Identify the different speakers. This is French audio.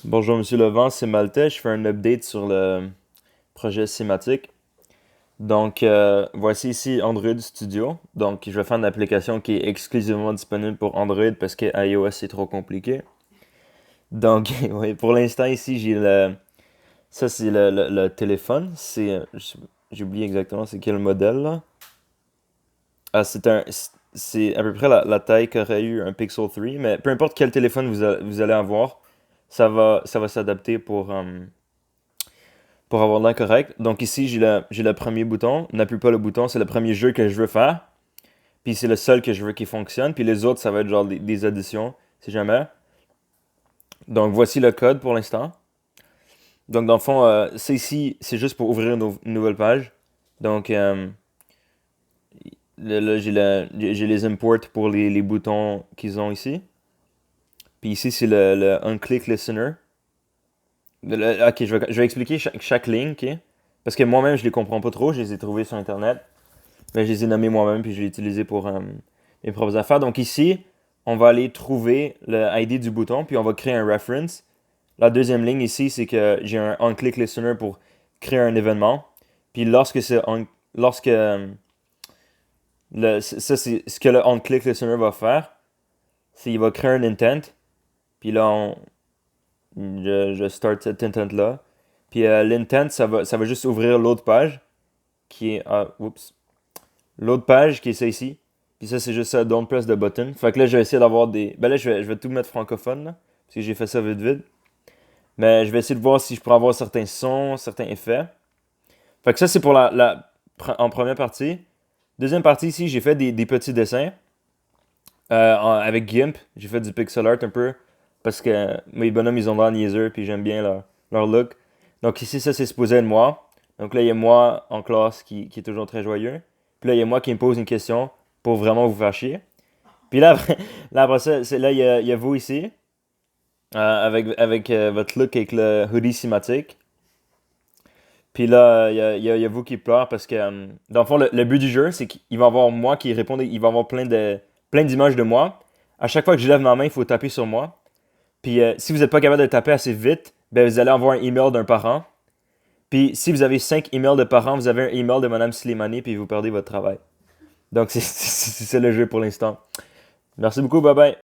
Speaker 1: Bonjour Monsieur Levent, c'est Maltais. Je fais un update sur le projet Cimatic. Donc, voici ici Android Studio. Donc, je vais faire une application qui est exclusivement disponible pour Android parce que iOS c'est trop compliqué. Donc, oui, pour l'instant ici, j'ai le... Ça, c'est le téléphone. J'ai oublié exactement c'est quel modèle là. Ah, c'est à peu près la taille qu'aurait eu un Pixel 3, mais peu importe quel téléphone vous allez avoir, ça va s'adapter pour avoir l'air correct. Donc ici, j'ai le premier bouton. N'appuie pas le bouton, c'est le premier jeu que je veux faire. Puis c'est le seul que je veux qui fonctionne. Puis les autres, ça va être genre des additions, si jamais. Donc voici le code pour l'instant. Donc dans le fond, c'est ici, c'est juste pour ouvrir une nouvelle page. Donc là, j'ai les imports pour les boutons qu'ils ont ici. Puis ici, c'est le on-click listener. Ok, je vais expliquer chaque ligne, ok? Parce que moi-même, je les comprends pas trop. Je les ai trouvés sur Internet. Ben, je les ai nommés moi-même, puis je l'ai utilisé pour mes propres affaires. Donc ici, on va aller trouver le ID du bouton, puis on va créer un reference. La deuxième ligne ici, c'est que j'ai un on-click listener pour créer un événement. Puis lorsque ça, c'est ce que le on-click listener va faire, c'est qu'il va créer un intent. Puis là, je start cet intent-là. Puis l'intent, ça va juste ouvrir l'autre page, qui est... Ah, oups. L'autre page qui est ça ici. Puis ça, c'est juste ça, don't press the button. Fait que là, je vais essayer d'avoir des. Ben là, je vais tout mettre francophone, là. Parce que j'ai fait ça vite vite. Mais je vais essayer de voir si je pourrais avoir certains sons, certains effets. Fait que ça, c'est pour en première partie. Deuxième partie ici, j'ai fait des petits dessins. Avec GIMP. J'ai fait du pixel art un peu. Parce que mes bonhommes, ils ont l'air niaiseux. Puis j'aime bien leur look. Donc ici, ça, c'est supposé être moi. Donc là, il y a moi en classe qui est toujours très joyeux. Puis là, il y a moi qui me pose une question pour vraiment vous faire chier. Puis là, là après ça, il y a vous ici, avec votre look avec le hoodie cinématique. Puis là, il y a vous qui pleure parce que, dans le fond, le but du jeu, c'est qu'il va y avoir moi qui répond, il va y avoir plein d'images de moi. À chaque fois que je lève ma main, il faut taper sur moi. Puis si vous n'êtes pas capable de taper assez vite, ben, vous allez avoir un email d'un parent. Puis si vous avez 5 emails de parents, vous avez un email de Madame Slimani, puis vous perdez votre travail. Donc c'est ça le jeu pour l'instant. Merci beaucoup, bye bye.